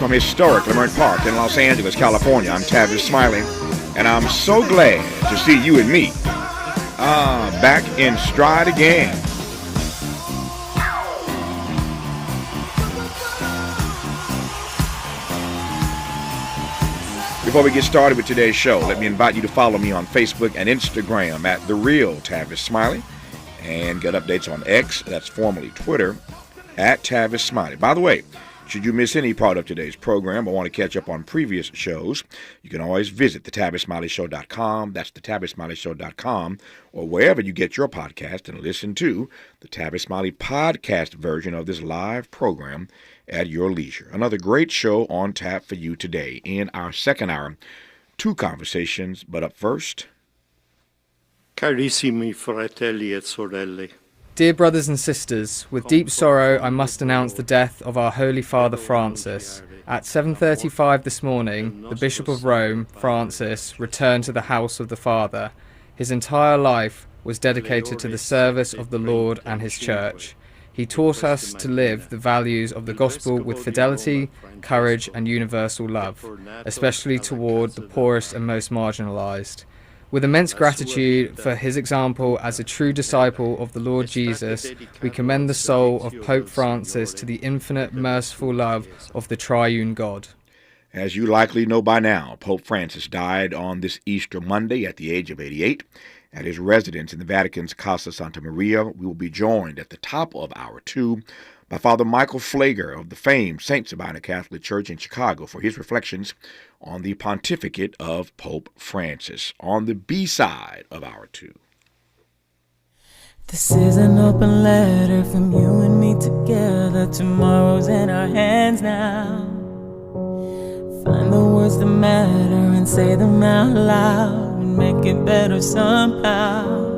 From historic Leimert Park in Los Angeles, California, I'm Tavis Smiley, and I'm so glad to see you and me back in stride again. Before we get started with today's show, let me invite you to follow me on Facebook and Instagram at The Real Tavis Smiley, and get updates on X, that's formerly Twitter, at Tavis Smiley. By the way, should you miss any part of today's program or want to catch up on previous shows, you can always visit thetavismiley.com. That's thetavismiley.com, or wherever you get your podcast, and listen to the Tavis Smiley podcast version of this live program at your leisure. Another great show on tap for you today. In our second hour, two conversations, but up first. Carissimi fratelli et sorelle. Dear brothers and sisters, with deep sorrow I must announce the death of our Holy Father Francis. At 7:35 this morning, the Bishop of Rome, Francis, returned to the house of the Father. His entire life was dedicated to the service of the Lord and His Church. He taught us to live the values of the gospel with fidelity, courage, and universal love, especially toward the poorest and most marginalized. With immense gratitude for his example as a true disciple of the Lord Jesus, we commend the soul of Pope Francis to the infinite merciful love of the triune God. As you likely know by now, Pope Francis died on this Easter Monday at the age of 88. At his residence in the Vatican's Casa Santa Maria, we will be joined at the top of hour two by Father Michael Flager of the famed St. Sabina Catholic Church in Chicago for his reflections on the pontificate of Pope Francis. On the B-side of hour two. This is an open letter from you and me together. Tomorrow's in our hands now. Find the words that matter and say them out loud and make it better somehow.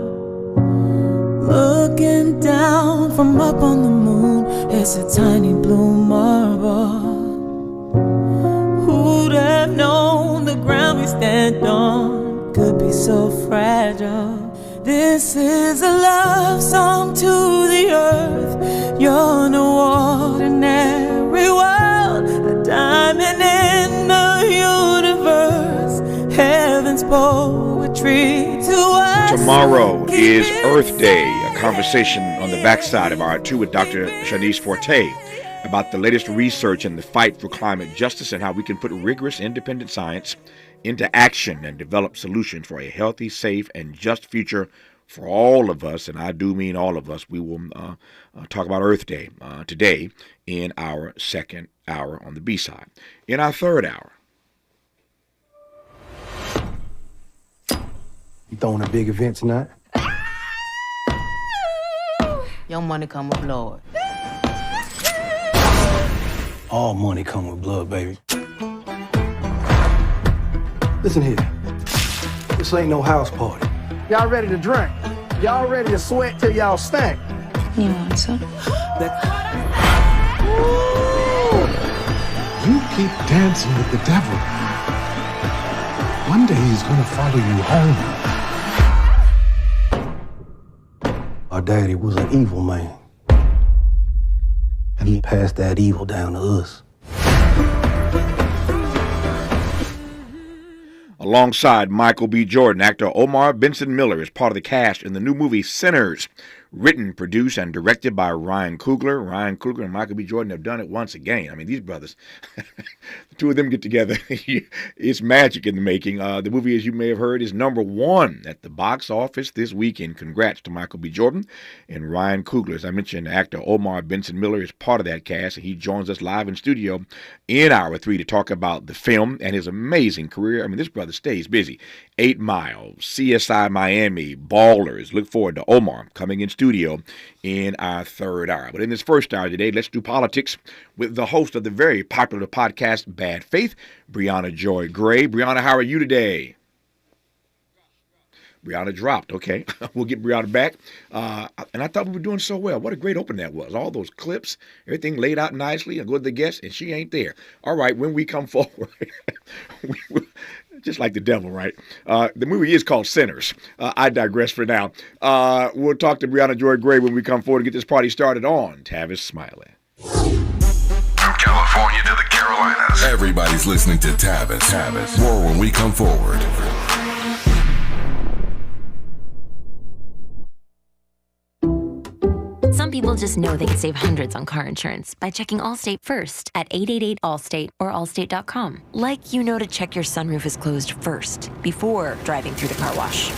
Looking down from up on the moon, it's a tiny blue marble. Who'd have known the ground we stand on could be so fragile? This is a love song to the earth. You're no ordinary world, a diamond in the universe, heaven's poetry to us. Tomorrow is Earth Day, a conversation on the backside of hour two with Dr. Shanice Forte about the latest research in the fight for climate justice and how we can put rigorous independent science into action and develop solutions for a healthy, safe, and just future for all of us, and I do mean all of us. We will talk about Earth Day today in our second hour on the B-side. In our third hour. You throwing a big event tonight? Your money come with blood. All money come with blood, baby. Listen here. This ain't no house party. Y'all ready to drink? Y'all ready to sweat till y'all stink? You want some? You keep dancing with the devil. One day he's gonna follow you home. Our daddy was an evil man. And he passed that evil down to us. Alongside Michael B. Jordan, actor Omar Benson Miller is part of the cast in the new movie Sinners, written, produced, and directed by Ryan Coogler. Ryan Coogler and Michael B. Jordan have done it once again. I mean, these brothers, the two of them get together. It's magic in the making. The movie, as you may have heard, is number one at the box office this weekend. Congrats to Michael B. Jordan and Ryan Coogler. As I mentioned, actor Omar Benson Miller is part of that cast, and he joins us live in studio in hour three to talk about the film and his amazing career. I mean, this brother stays busy. 8 Mile, CSI Miami, Ballers. Look forward to Omar coming in studio in our third hour. But in this first hour today, let's do politics with the host of the very popular podcast, Bad Faith, Brianna Joy Gray. Brianna, how are you today? Brianna dropped. Okay, we'll get Brianna back. And I thought we were doing so well. What a great open that was. All those clips, everything laid out nicely. I go to the guest, and she ain't there. All right, when we come forward, just like the devil, right? The movie is called Sinners. I digress for now. We'll talk to Brianna Joy Gray when we come forward to get this party started on Tavis Smiley. California to the Carolinas. Carolinas. Everybody's listening to Tavis. More when we come forward. Some people just know they can save hundreds on car insurance by checking Allstate first at 888-ALLSTATE or allstate.com. Like you know to check your sunroof is closed first before driving through the car wash.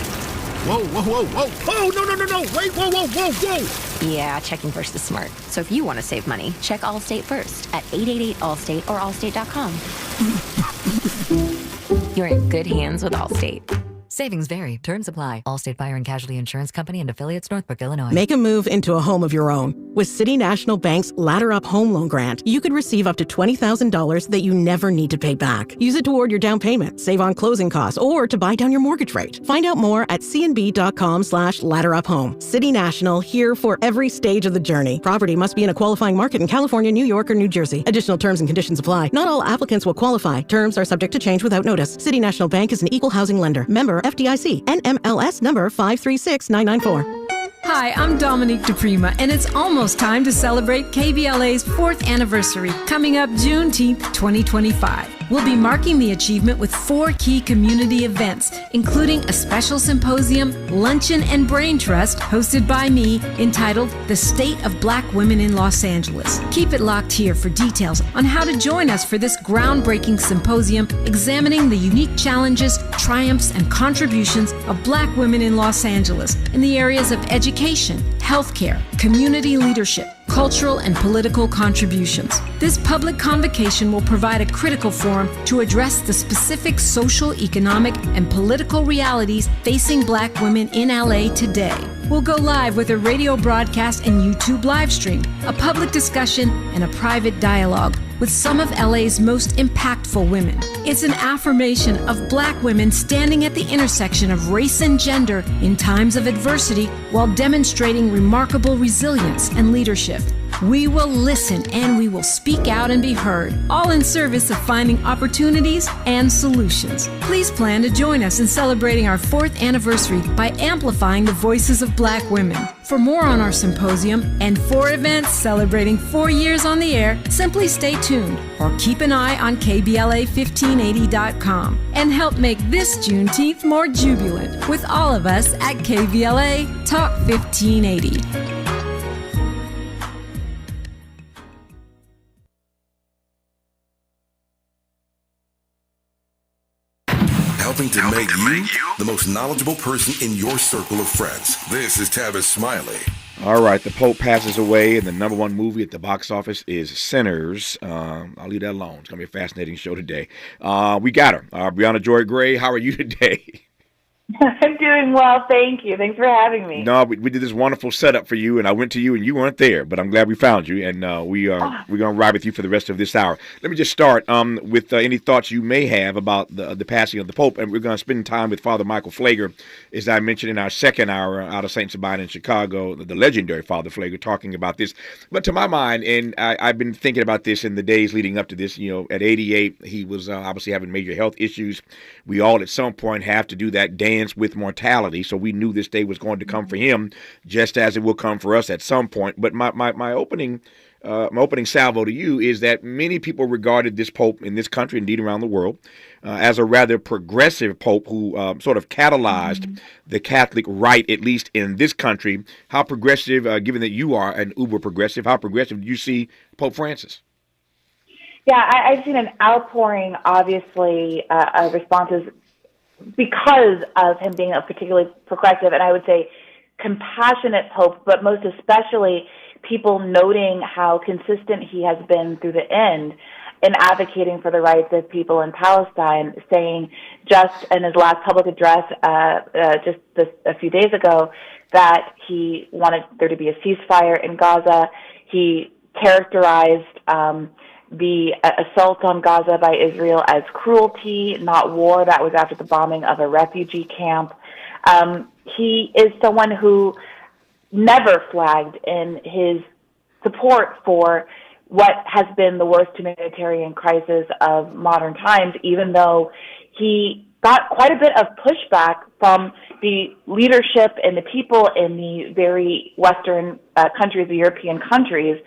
Whoa, whoa, whoa, whoa. Oh, no. Wait, whoa, whoa, whoa, whoa. Yeah, checking first is smart. So if you want to save money, check Allstate first at 888-ALLSTATE or allstate.com. You're in good hands with Allstate. Savings vary. Terms apply. Allstate Fire and Casualty Insurance Company and affiliates, Northbrook, Illinois. Make a move into a home of your own. With City National Bank's Ladder Up Home Loan Grant, you could receive up to $20,000 that you never need to pay back. Use it toward your down payment, save on closing costs, or to buy down your mortgage rate. Find out more at cnb.com/ladderuphome. City National, here for every stage of the journey. Property must be in a qualifying market in California, New York, or New Jersey. Additional terms and conditions apply. Not all applicants will qualify. Terms are subject to change without notice. City National Bank is an equal housing lender. Member FDIC. NMLS number 536994. Hi, I'm Dominique DePrima, and it's almost time to celebrate KBLA's 4th anniversary, coming up Juneteenth 2025. We'll be marking the achievement with 4 key community events, including a special symposium, luncheon, and brain trust hosted by me entitled The State of Black Women in Los Angeles. Keep it locked here for details on how to join us for this groundbreaking symposium examining the unique challenges, triumphs, and contributions of Black women in Los Angeles in the areas of education, healthcare, community leadership, cultural and political contributions. This public convocation will provide a critical forum to address the specific social, economic, and political realities facing Black women in LA today. We'll go live with a radio broadcast and YouTube live stream, a public discussion, and a private dialogue with some of LA's most impactful women. It's an affirmation of Black women standing at the intersection of race and gender in times of adversity while demonstrating remarkable resilience and leadership. We will listen and we will speak out and be heard, all in service of finding opportunities and solutions. Please plan to join us in celebrating our 4th anniversary by amplifying the voices of Black women. For more on our symposium and 4 events celebrating 4 years on the air, simply stay tuned or keep an eye on KBLA1580.com and help make this Juneteenth more jubilant with all of us at KBLA Talk 1580. Helping to make you the most knowledgeable person in your circle of friends. This is Tavis Smiley. All right, the Pope passes away, and the number 1 movie at the box office is Sinners. I'll leave that alone. It's going to be a fascinating show today. We got her. Brianna Joy Gray, how are you today? I'm doing well, thank you. Thanks for having me. No, we did this wonderful setup for you, and I went to you, and you weren't there, but I'm glad we found you, and we're going to ride with you for the rest of this hour. Let me just start with any thoughts you may have about the passing of the Pope, and we're going to spend time with Father Michael Pfleger, as I mentioned in our second hour out of St. Sabina in Chicago, the legendary Father Pfleger, talking about this. But to my mind, and I've been thinking about this in the days leading up to this, at 88, he was obviously having major health issues. We all at some point have to do that dance with mortality, so we knew this day was going to come for him, just as it will come for us at some point. But my opening salvo to you is that many people regarded this Pope in this country, indeed around the world, as a rather progressive Pope who sort of catalyzed the Catholic rite, at least in this country. How progressive, given that you are an uber progressive, how progressive do you see Pope Francis? Yeah, I've seen an outpouring, obviously, of responses because of him being a particularly progressive, and I would say compassionate Pope, but most especially people noting how consistent he has been through the end in advocating for the rights of people in Palestine, saying just in his last public address a few days ago that he wanted there to be a ceasefire in Gaza. He characterized the assault on Gaza by Israel as cruelty, not war. That was after the bombing of a refugee camp. He is someone who never flagged in his support for what has been the worst humanitarian crisis of modern times, even though he got quite a bit of pushback from the leadership and the people in the very Western countries, the European countries,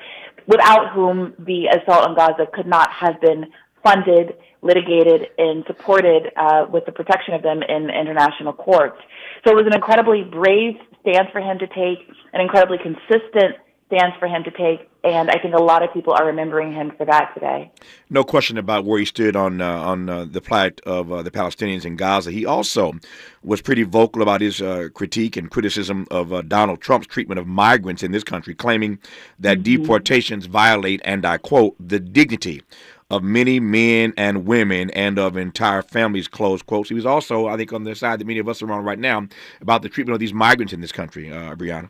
without whom the assault on Gaza could not have been funded, litigated, and supported with the protection of them in international courts. So it was an incredibly brave stance for him to take, an incredibly consistent stance for him to take, and I think a lot of people are remembering him for that today. No question about where he stood on the plight of the Palestinians in Gaza. He also was pretty vocal about his critique and criticism of Donald Trump's treatment of migrants in this country, claiming that deportations violate, and I quote, the dignity of many men and women and of entire families, close quotes. He was also, I think, on the side that many of us are on right now about the treatment of these migrants in this country, Brianna.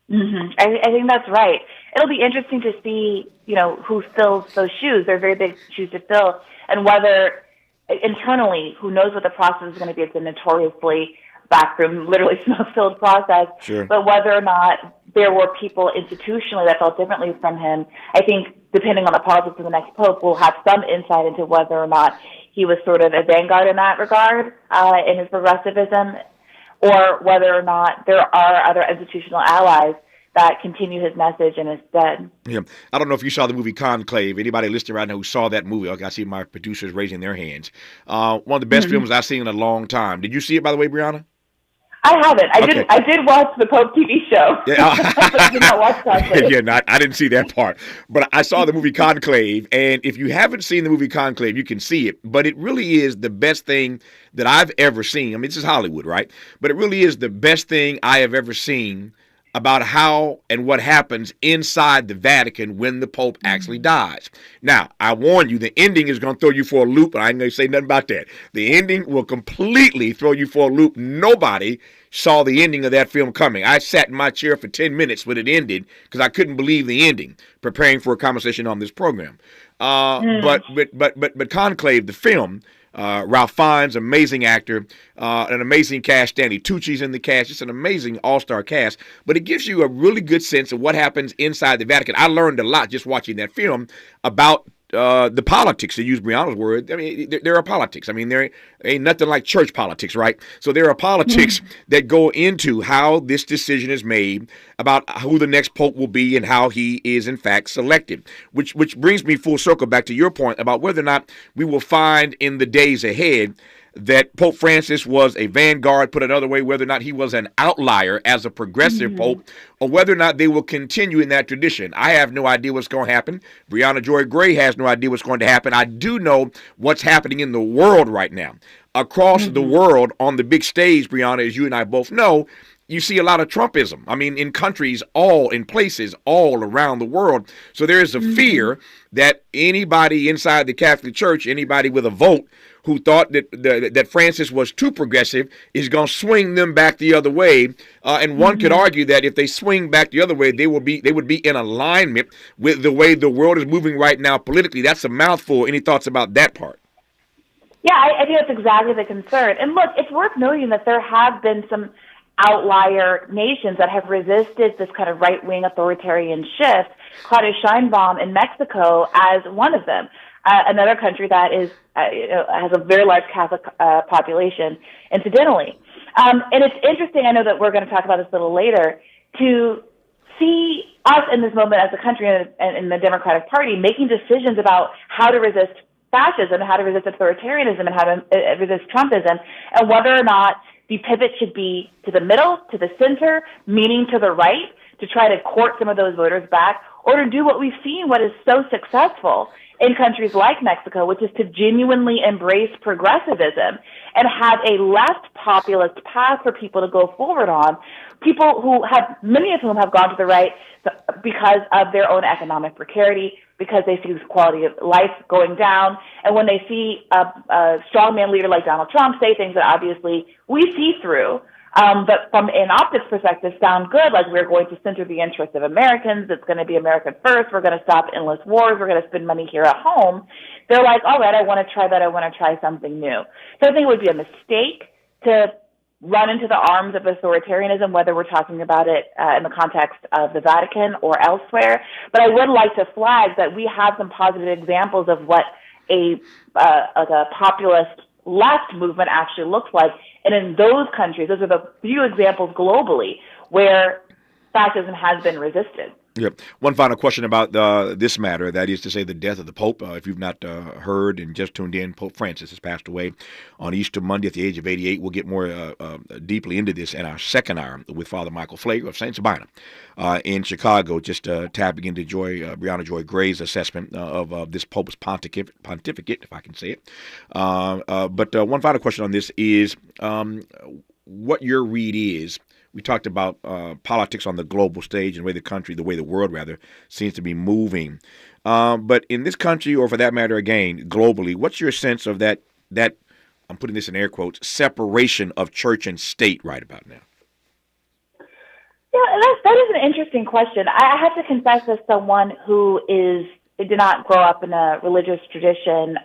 I think that's right. It'll be interesting to see, who fills those shoes. They're very big shoes to fill, and whether internally, who knows what the process is going to be. It's a notoriously backroom, literally smoke-filled process. Sure. But whether or not there were people institutionally that felt differently from him, I think, depending on the politics of the next pope, we'll have some insight into whether or not he was sort of a vanguard in that regard, in his progressivism, or whether or not there are other institutional allies that continue his message in his stead. Yeah. I don't know if you saw the movie Conclave. Anybody listening right now who saw that movie? Okay, I see my producers raising their hands. One of the best films I've seen in a long time. Did you see it, by the way, Brianna? I haven't. I did watch the Pope TV show. Yeah. But I did not watch Conclave. Yeah, I didn't see that part. But I saw the movie Conclave, and if you haven't seen the movie Conclave, you can see it. But it really is the best thing that I've ever seen. I mean, this is Hollywood, right? But it really is the best thing I have ever seen about how and what happens inside the Vatican when the Pope actually dies. Now, I warn you, the ending is going to throw you for a loop, and I ain't going to say nothing about that. The ending will completely throw you for a loop. Nobody saw the ending of that film coming. I sat in my chair for 10 minutes when it ended because I couldn't believe the ending, preparing for a conversation on this program. But Conclave, the film, Ralph Fiennes, amazing actor, an amazing cast. Stanley Tucci's in the cast. It's an amazing all-star cast. But it gives you a really good sense of what happens inside the Vatican. I learned a lot just watching that film about the politics, to use Brianna's word. I mean, there are politics. I mean, there ain't nothing like church politics, right? So there are politics that go into how this decision is made about who the next pope will be and how he is, in fact, selected, which brings me full circle back to your point about whether or not we will find in the days ahead that Pope Francis was a vanguard, put another way, whether or not he was an outlier as a progressive pope, or whether or not they will continue in that tradition. I have no idea what's going to happen. Brianna Joy Gray has no idea what's going to happen. I do know what's happening in the world right now. Across the world, on the big stage, Brianna, as you and I both know, you see a lot of Trumpism. I mean, in countries, in places all around the world. So there is a fear that anybody inside the Catholic Church, anybody with a vote who thought that Francis was too progressive, is going to swing them back the other way. And one could argue that if they swing back the other way, they would be in alignment with the way the world is moving right now politically. That's a mouthful. Any thoughts about that part? Yeah, I think that's exactly the concern. And look, it's worth noting that there have been some outlier nations that have resisted this kind of right-wing authoritarian shift. Claudia Sheinbaum in Mexico as one of them. Another country that is has a very large Catholic population, incidentally. And it's interesting, I know that we're going to talk about this a little later, to see us in this moment as a country and in the Democratic Party making decisions about how to resist fascism, how to resist authoritarianism, and how to resist Trumpism, and whether or not the pivot should be to the middle, to the center, meaning to the right, to try to court some of those voters back, or to do what we've seen, what is so successful in countries like Mexico, which is to genuinely embrace progressivism and have a left populist path for people to go forward on, people who have, many of whom have gone to the right because of their own economic precarity, because they see the quality of life going down, and when they see a strongman leader like Donald Trump say things that obviously we see through, but from an optics perspective sound good, like we're going to center the interests of Americans, it's going to be American first, we're going to stop endless wars, we're going to spend money here at home. They're like, all right, I want to try that, I want to try something new. So I think it would be a mistake to run into the arms of authoritarianism, whether we're talking about it in the context of the Vatican or elsewhere. But I would like to flag that we have some positive examples of what a populist left movement actually looks like. And in those countries, those are the few examples globally where fascism has been resisted. Yep. One final question about this matter, that is to say the death of the Pope. If you've not heard and just tuned in, Pope Francis has passed away on Easter Monday at the age of 88. We'll get more deeply into this in our second hour with Father Michael Flager of St. Sabina in Chicago, just tapping into Brianna Joy Gray's assessment of this Pope's pontificate, if I can say it. But one final question on this is what your read is. We talked about politics on the global stage and the way the world seems to be moving. But in this country, or for that matter, again, globally, what's your sense of that, I'm putting this in air quotes, separation of church and state right about now? Yeah, that is an interesting question. I have to confess, as someone who did not grow up in a religious tradition,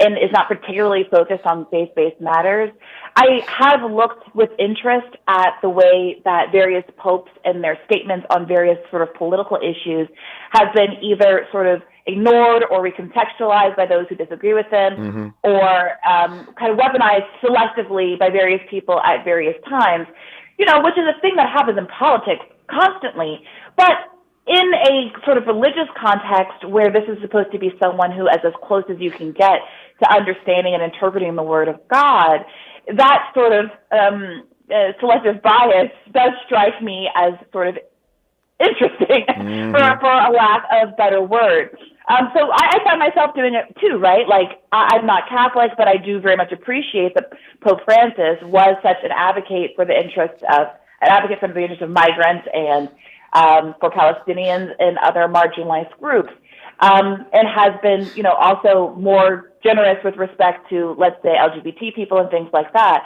and is not particularly focused on faith-based matters, I have looked with interest at the way that various popes and their statements on various sort of political issues have been either sort of ignored or recontextualized by those who disagree with them, or kind of weaponized selectively by various people at various times, which is a thing that happens in politics constantly. But in a sort of religious context where this is supposed to be someone who is as close as you can get to understanding and interpreting the Word of God, that sort of selective bias does strike me as sort of interesting, for a lack of better word. So I find myself doing it too, right? Like, I'm not Catholic, but I do very much appreciate that Pope Francis was such an advocate for the interests of migrants and for Palestinians and other marginalized groups, and has been, also more generous with respect to, let's say, LGBT people and things like that.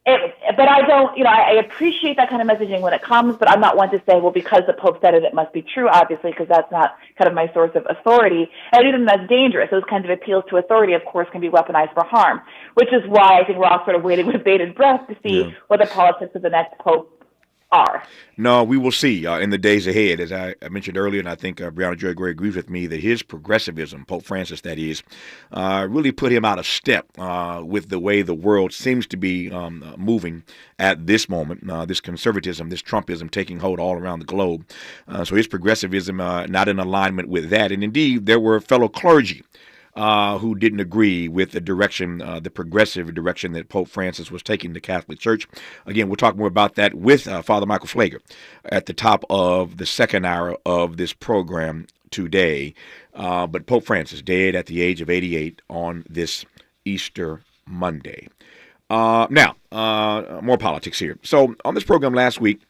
But I don't, I appreciate that kind of messaging when it comes, but I'm not one to say, well, because the Pope said it, it must be true, obviously, because that's not kind of my source of authority. And I do think that's dangerous. Those kinds of appeals to authority, of course, can be weaponized for harm, which is why I think we're all sort of waiting with bated breath to see what the politics of the next Pope are. No, we will see in the days ahead. As I mentioned earlier, and I think Brianna Joy Gray agrees with me, that his progressivism, Pope Francis that is, really put him out of step with the way the world seems to be moving at this moment, this conservatism, this Trumpism taking hold all around the globe. So his progressivism not in alignment with that. And indeed, there were fellow clergy who didn't agree with the direction, the progressive direction that Pope Francis was taking the Catholic Church. Again, we'll talk more about that with Father Michael Flager at the top of the second hour of this program today. But Pope Francis dead at the age of 88 on this Easter Monday. Now, more politics here. So on this program last week,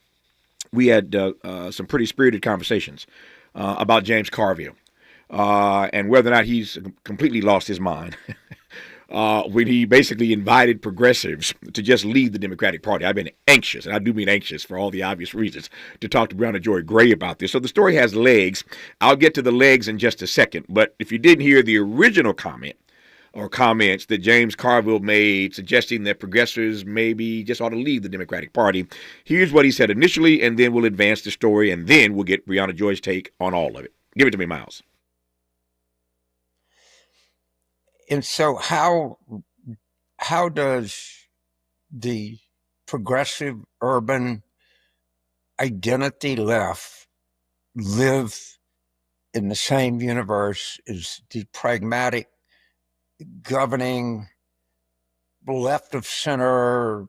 we had some pretty spirited conversations about James Carville. And whether or not he's completely lost his mind when he basically invited progressives to just leave the Democratic Party. I've been anxious, and I do mean anxious for all the obvious reasons, to talk to Brianna Joy Gray about this. So the story has legs. I'll get to the legs in just a second. But if you didn't hear the original comment or comments that James Carville made suggesting that progressives maybe just ought to leave the Democratic Party, here's what he said initially, and then we'll advance the story, and then we'll get Brianna Joy's take on all of it. Give it to me, Miles. And so how does the progressive urban identity left live in the same universe as the pragmatic governing left of center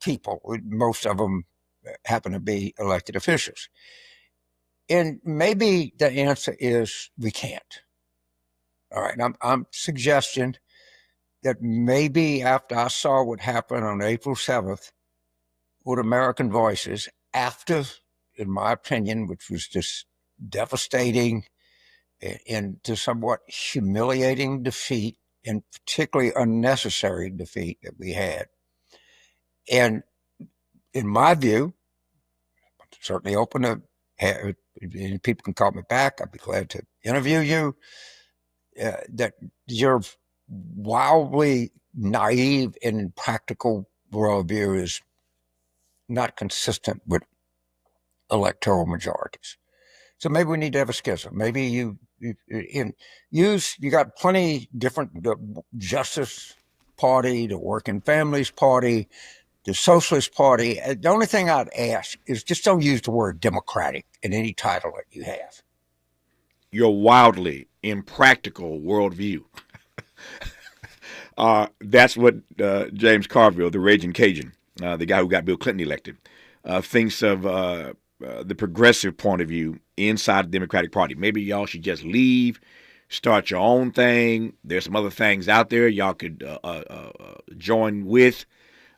people? Most of them happen to be elected officials. And maybe the answer is we can't. All right, I'm suggesting that maybe after I saw what happened on April 7th with American Voices, after, in my opinion, which was just devastating and to somewhat humiliating defeat, and particularly unnecessary defeat that we had. And in my view, I'm certainly open to people can call me back. I'd be glad to interview you. That your wildly naive and impractical worldview is not consistent with electoral majorities. So maybe we need to have a schism. Maybe you got plenty different, the Justice Party, the Working Families Party, the Socialist Party, the only thing I'd ask is just don't use the word Democratic in any title that you have. Your wildly impractical worldview. That's what James Carville, the raging Cajun, the guy who got Bill Clinton elected, thinks of the progressive point of view inside the Democratic Party. Maybe y'all should just leave, start your own thing. There's some other things out there y'all could join with.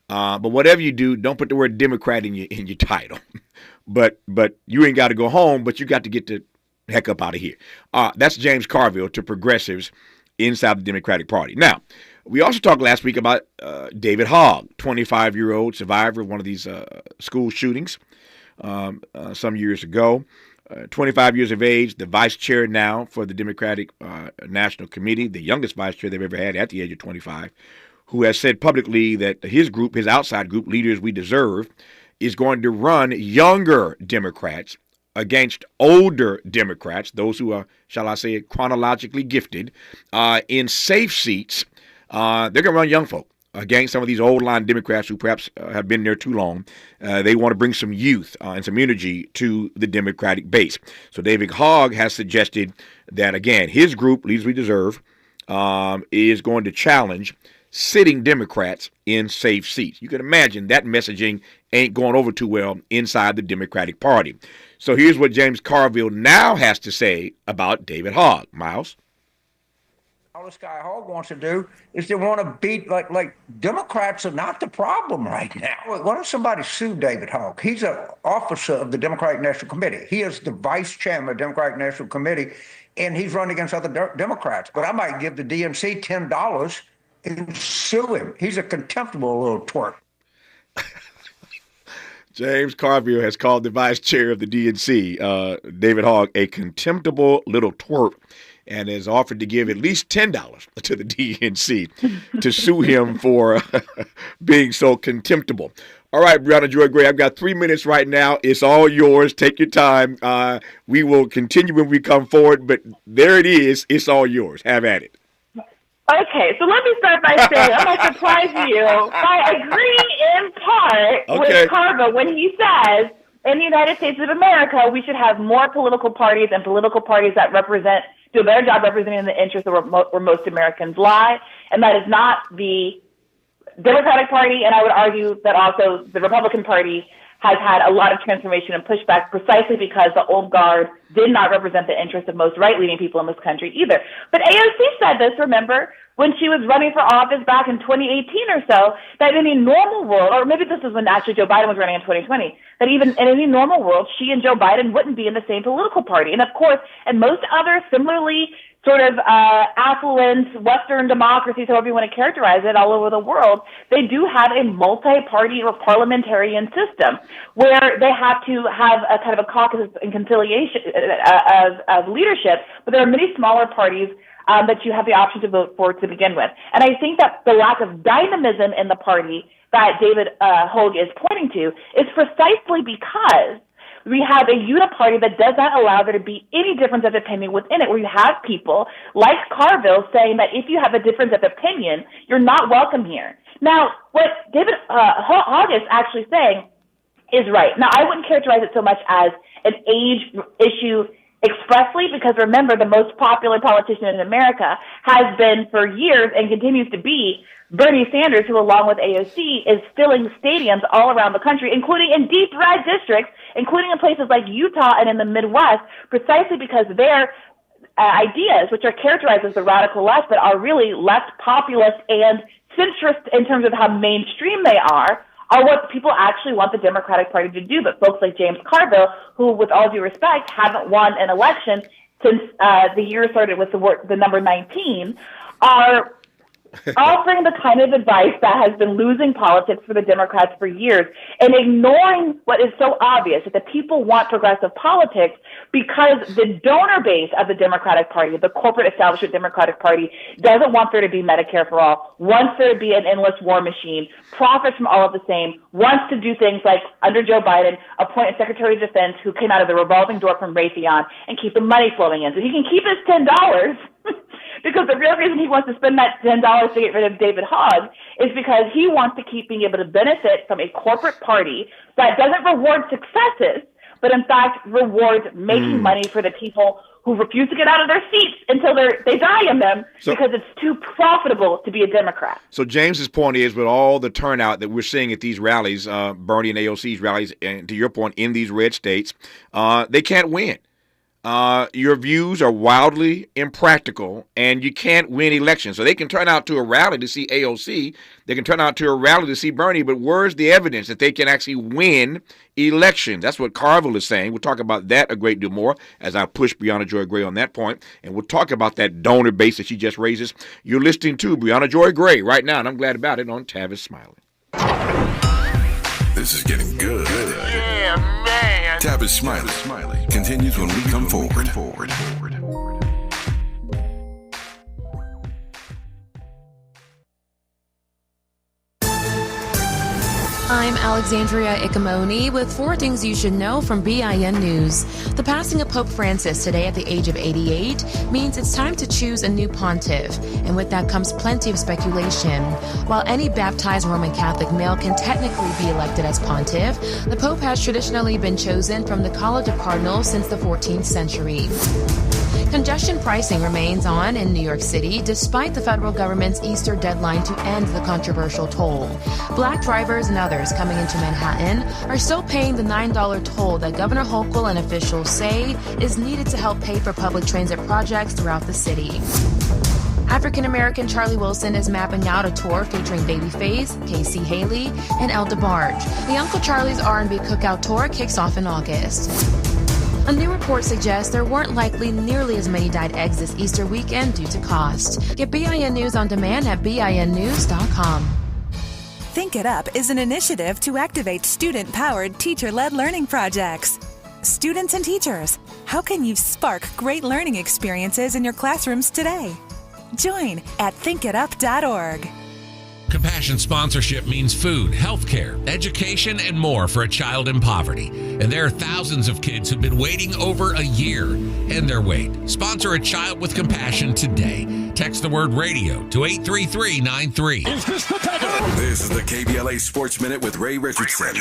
But whatever you do, don't put the word Democrat in your title. but you ain't got to go home, but you got to get the heck up out of here. That's James Carville to progressives inside the Democratic Party. Now, we also talked last week about David Hogg, 25-year-old survivor of one of these school shootings some years ago. 25 years of age, the vice chair now for the Democratic National Committee, the youngest vice chair they've ever had at the age of 25, who has said publicly that his group, his outside group, Leaders We Deserve, is going to run younger Democrats against older Democrats, those who are, shall I say, chronologically gifted, in safe seats. They're going to run young folk against some of these old-line Democrats who perhaps have been there too long. They want to bring some youth and some energy to the Democratic base. So David Hogg has suggested that, again, his group, Leaders We Deserve, is going to challenge sitting Democrats in safe seats. You can imagine that messaging ain't going over too well inside the Democratic Party. So here's what James Carville now has to say about David Hogg. Miles? All this guy Hogg wants to do is they want to beat, like Democrats are not the problem right now. Why don't somebody sue David Hogg? He's an officer of the Democratic National Committee. He is the vice chairman of the Democratic National Committee, and he's running against other Democrats. But I might give the DNC $10 and sue him. He's a contemptible little twerp. James Carville has called the vice chair of the DNC, David Hogg, a contemptible little twerp, and has offered to give at least $10 to the DNC to sue him for being so contemptible. All right, Brianna Joy Gray, I've got 3 minutes right now. It's all yours. Take your time. We will continue when we come forward, but there it is. It's all yours. Have at it. Okay, so let me start by saying I'm going to surprise you by agreeing in part with Carville when he says in the United States of America we should have more political parties and political parties that do a better job representing the interests of where most Americans lie, and that is not the Democratic Party, and I would argue that also the Republican Party has had a lot of transformation and pushback precisely because the old guard did not represent the interests of most right-leaning people in this country either. But AOC said this, remember, when she was running for office back in 2018 or so, that in a normal world, or maybe this was when actually Joe Biden was running in 2020, that even in any normal world, she and Joe Biden wouldn't be in the same political party. And of course, and most other similarly sort of affluent Western democracies, however you want to characterize it, all over the world, they do have a multi-party or parliamentarian system where they have to have a kind of a caucus and conciliation of leadership, but there are many smaller parties that you have the option to vote for to begin with. And I think that the lack of dynamism in the party that David Hogg is pointing to is precisely because we have a uniparty that does not allow there to be any difference of opinion within it, where you have people like Carville saying that if you have a difference of opinion, you're not welcome here. Now, what David Hogg is actually saying is right. Now, I wouldn't characterize it so much as an age issue expressly, because remember, the most popular politician in America has been for years and continues to be Bernie Sanders, who along with AOC is filling stadiums all around the country, including in deep red districts, including in places like Utah and in the Midwest, precisely because their ideas, which are characterized as the radical left, but are really left populist and centrist in terms of how mainstream they are what people actually want the Democratic Party to do. But folks like James Carville, who, with all due respect, haven't won an election since the year started with the number 19, are offering the kind of advice that has been losing politics for the Democrats for years and ignoring what is so obvious, that the people want progressive politics because the donor base of the Democratic Party, the corporate establishment Democratic Party, doesn't want there to be Medicare for all, wants there to be an endless war machine, profits from all of the same, wants to do things like, under Joe Biden, appoint a Secretary of Defense who came out of the revolving door from Raytheon and keep the money flowing in. So he can keep his $10 Because the real reason he wants to spend that $10 to get rid of David Hogg is because he wants to keep being able to benefit from a corporate party that doesn't reward successes, but in fact rewards making money for the people who refuse to get out of their seats until they die in them because it's too profitable to be a Democrat. So James's point is, with all the turnout that we're seeing at these rallies, Bernie and AOC's rallies, and to your point, in these red states, they can't win. Your views are wildly impractical, and you can't win elections. So they can turn out to a rally to see AOC. They can turn out to a rally to see Bernie, but where's the evidence that they can actually win elections? That's what Carville is saying. We'll talk about that a great deal more as I push Brianna Joy Gray on that point, and we'll talk about that donor base that she just raises. You're listening to Brianna Joy Gray right now, and I'm glad about it, on Tavis Smiley. This is getting good. Yeah, man. Tavis Smiley continues when we come forward. I'm Alexandria Icamoni with 4 things you should know from BIN News. The passing of Pope Francis today at the age of 88 means it's time to choose a new pontiff, and with that comes plenty of speculation. While any baptized Roman Catholic male can technically be elected as pontiff, the Pope has traditionally been chosen from the College of Cardinals since the 14th century. Congestion pricing remains on in New York City despite the federal government's Easter deadline to end the controversial toll. Black drivers and others coming into Manhattan are still paying the $9 toll that Governor Hochul and officials say is needed to help pay for public transit projects throughout the city. African-American Charlie Wilson is mapping out a tour featuring Babyface, Casey Haley, and El DeBarge. The Uncle Charlie's R&B Cookout Tour kicks off in August. A new report suggests there weren't likely nearly as many dyed eggs this Easter weekend due to cost. Get BIN News on demand at BINnews.com. Think It Up is an initiative to activate student-powered, teacher-led learning projects. Students and teachers, how can you spark great learning experiences in your classrooms today? Join at thinkitup.org. Compassion sponsorship means food, healthcare, education, and more for a child in poverty. And there are thousands of kids who've been waiting over a year. End their wait. Sponsor a child with compassion today. Text the word radio to 83393. This is the KBLA Sports Minute with Ray Richardson.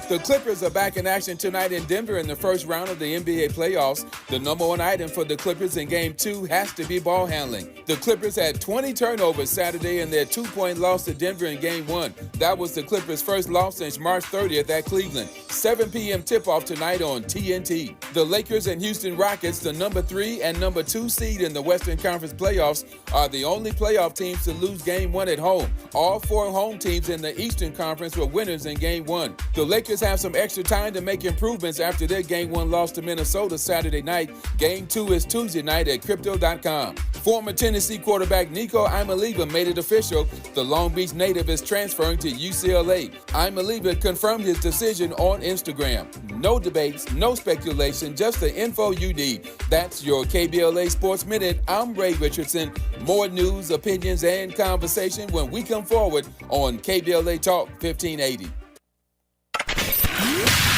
The Clippers are back in action tonight in Denver in the first round of the NBA playoffs. The number one item for the Clippers in Game 2 has to be ball handling. The Clippers had 20 turnovers Saturday in their 2-point loss to Denver in Game 1. That was the Clippers' first loss since March 30th at Cleveland. 7 p.m. tip-off tonight on TNT. The Lakers and Houston Rockets, the number 3 and number 2 seed in the Western Conference playoffs, are the only playoff teams to lose Game 1 at home. All 4 home teams in the Eastern Conference were winners in Game 1. The Lakers have some extra time to make improvements after their Game 1 loss to Minnesota Saturday night. Game 2 is Tuesday night at Crypto.com. Former Tennessee quarterback Nico Imaliva made it official. The Long Beach native is transferring to UCLA. Imaliva confirmed his decision on Instagram. No debates, no speculation, just the info you need. That's your KBLA Sports Minute. I'm Ray Richardson. More news, opinions, and conversation when we come forward on KBLA Talk 1580.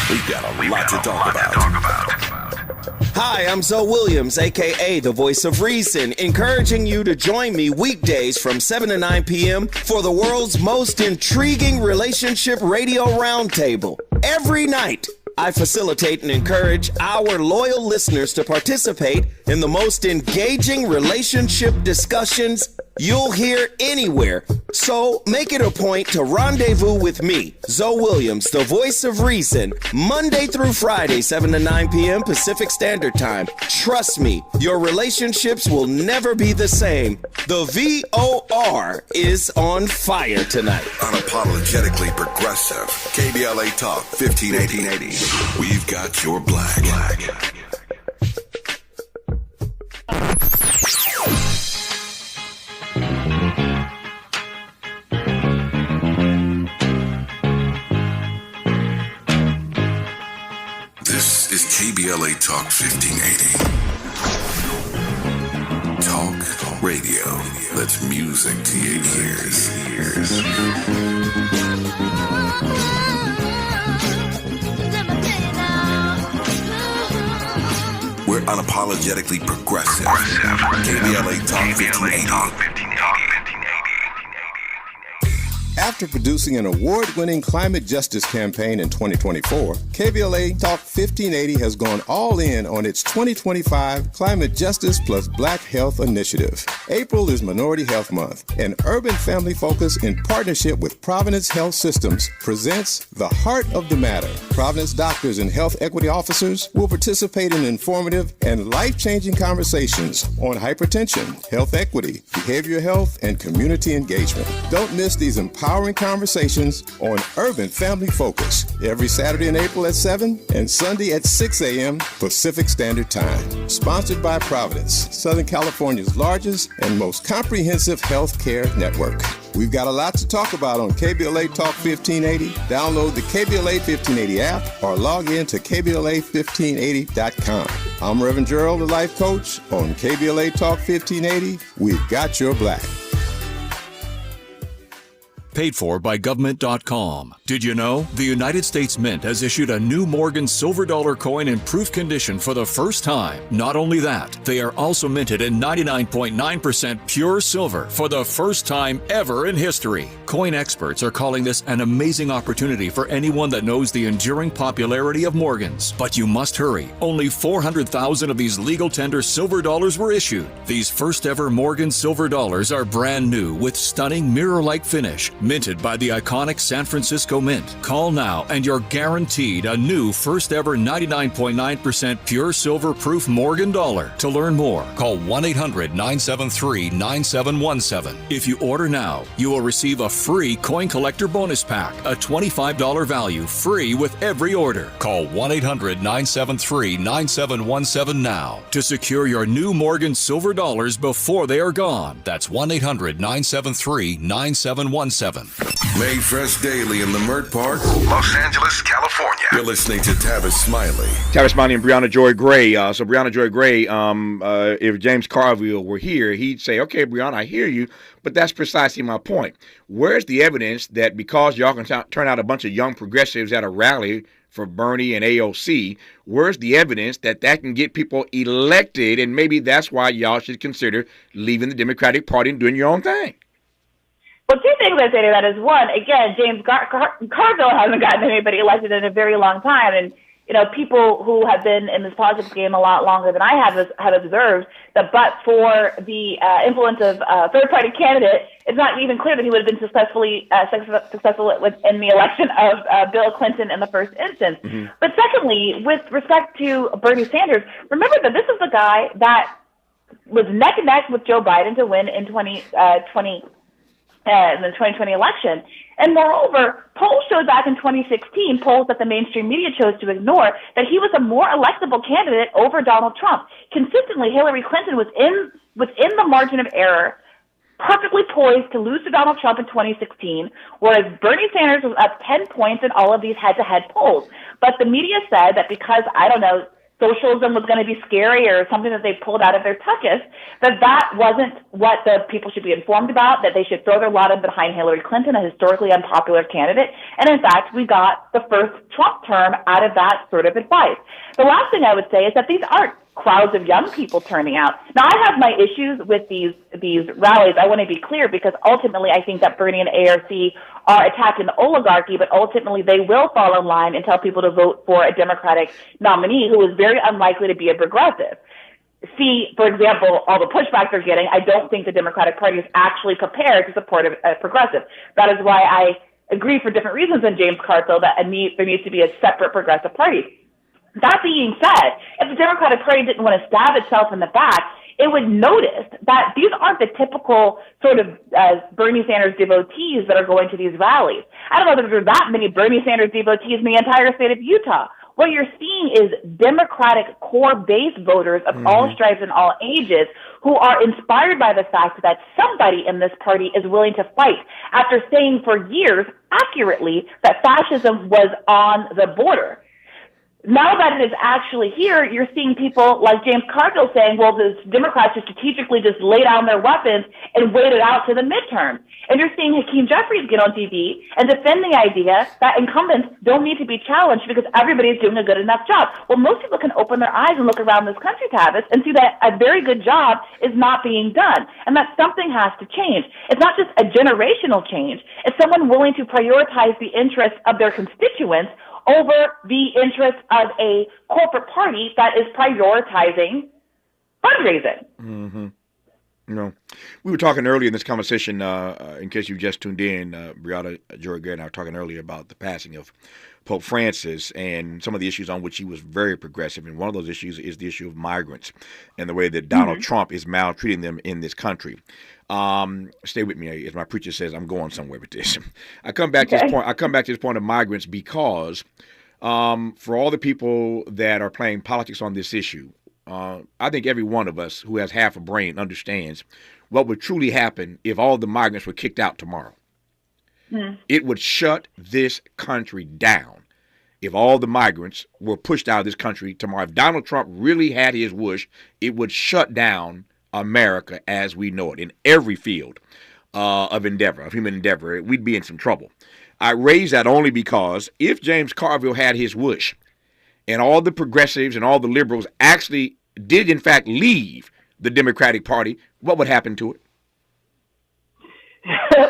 We've got a lot to talk about. Hi, I'm Zoe Williams, a.k.a. the Voice of Reason, encouraging you to join me weekdays from 7 to 9 p.m. for the world's most intriguing relationship radio roundtable. Every night, I facilitate and encourage our loyal listeners to participate in the most engaging relationship discussions you'll hear anywhere. So make it a point to rendezvous with me, Zoe Williams, the Voice of Reason, Monday through Friday, 7 to 9 p.m. Pacific Standard Time. Trust me, your relationships will never be the same. The VOR is on fire tonight. Unapologetically progressive. KBLA Talk 1580. We've got your black. This is KBLA Talk 1580. Talk radio. That's music to your ears. but unapologetically progressive. KBLA Talk 1580. After producing an award-winning climate justice campaign in 2024, KBLA Talk 1580 has gone all in on its 2025 Climate Justice plus Black Health Initiative. April is Minority Health Month, and Urban Family Focus, in partnership with Providence Health Systems, presents The Heart of the Matter. Providence doctors and health equity officers will participate in informative and life-changing conversations on hypertension, health equity, behavioral health, and community engagement. Don't miss these empowering conversations on Urban Family Focus every Saturday in April at 7 and Sunday at 6 a.m. Pacific Standard Time. Sponsored by Providence, Southern California's largest and most comprehensive health care network. We've got a lot to talk about on KBLA Talk 1580. Download the KBLA 1580 app or log in to KBLA1580.com. I'm Reverend Gerald, the life coach. On KBLA Talk 1580, we've got your black. Paid for by government.com. Did you know the United States Mint has issued a new Morgan silver dollar coin in proof condition for the first time? Not only that, they are also minted in 99.9% pure silver for the first time ever in history. Coin experts are calling this an amazing opportunity for anyone that knows the enduring popularity of Morgans. But you must hurry. Only 400,000 of these legal tender silver dollars were issued. These first ever Morgan silver dollars are brand new with stunning mirror-like finish, minted by the iconic San Francisco Mint. Call now and you're guaranteed a new first ever 99.9% pure silver proof Morgan dollar. To learn more, call 1-800-973-9717. If you order now, you will receive a free coin collector bonus pack, a $25 value, free with every order. Call 1-800-973-9717 now to secure your new Morgan silver dollars before they are gone. That's 1-800-973-9717. Made fresh daily in the Mert Park, Los Angeles, California. You're listening to Tavis Smiley. Tavis Smiley and Brianna Joy Gray. So Brianna Joy Gray, if James Carville were here, he'd say, okay, Brianna, I hear you, but that's precisely my point. Where's the evidence that because y'all can turn out a bunch of young progressives at a rally for Bernie and AOC, where's the evidence that that can get people elected, and maybe that's why y'all should consider leaving the Democratic Party and doing your own thing? Well, two things I say to that is, one, again, James Carville hasn't gotten anybody elected in a very long time. And, you know, people who have been in this politics game a lot longer than I have observed that but for the influence of a third-party candidate, it's not even clear that he would have been successful in the election of Bill Clinton in the first instance. Mm-hmm. But secondly, with respect to Bernie Sanders, remember that this is the guy that was neck and neck with Joe Biden to win in 2020. In the 2020 election. And moreover, polls showed back in 2016, polls that the mainstream media chose to ignore, that he was a more electable candidate over Donald Trump. Consistently, Hillary Clinton was within the margin of error, perfectly poised to lose to Donald Trump in 2016, whereas Bernie Sanders was up 10 points in all of these head-to-head polls. But the media said that because, I don't know, socialism was going to be scary or something that they pulled out of their tuchus, that wasn't what the people should be informed about, that they should throw their lot in behind Hillary Clinton, a historically unpopular candidate. And in fact, we got the first Trump term out of that sort of advice. The last thing I would say is that these aren't crowds of young people turning out. Now, I have my issues with these rallies. I want to be clear because ultimately I think that Bernie and ARC are attacking the oligarchy, but ultimately they will fall in line and tell people to vote for a Democratic nominee who is very unlikely to be a progressive. See, for example, all the pushback they're getting, I don't think the Democratic Party is actually prepared to support a progressive. That is why I agree for different reasons than James Carville that there needs to be a separate progressive party. That being said, if the Democratic Party didn't want to stab itself in the back, it would notice that these aren't the typical sort of Bernie Sanders devotees that are going to these rallies. I don't know that there are that many Bernie Sanders devotees in the entire state of Utah. What you're seeing is Democratic core base voters of all stripes and all ages who are inspired by the fact that somebody in this party is willing to fight after saying for years accurately that fascism was on the border. Now that it is actually here, you're seeing people like James Carville saying, well, the Democrats just strategically just lay down their weapons and wait it out to the midterm. And you're seeing Hakeem Jeffries get on TV and defend the idea that incumbents don't need to be challenged because everybody's doing a good enough job. Well, most people can open their eyes and look around this country, Tavis, and see that a very good job is not being done, and that something has to change. It's not just a generational change. It's someone willing to prioritize the interests of their constituents over the interests of a corporate party that is prioritizing fundraising. Mm-hmm. No. We were talking earlier in this conversation, in case you just tuned in, Brianna Joy Gray and I were talking earlier about the passing of Pope Francis and some of the issues on which he was very progressive. And one of those issues is the issue of migrants and the way that Donald Trump is maltreating them in this country. Stay with me, as my preacher says. I'm going somewhere with this. I come back to this point. I come back to this point of migrants because for all the people that are playing politics on this issue, I think every one of us who has half a brain understands what would truly happen if all the migrants were kicked out tomorrow. It would shut this country down if all the migrants were pushed out of this country tomorrow. If Donald Trump really had his wish, it would shut down America as we know it in every field of endeavor, of human endeavor. We'd be in some trouble. I raise that only because if James Carville had his wish and all the progressives and all the liberals actually did in fact leave the Democratic Party, what would happen to it?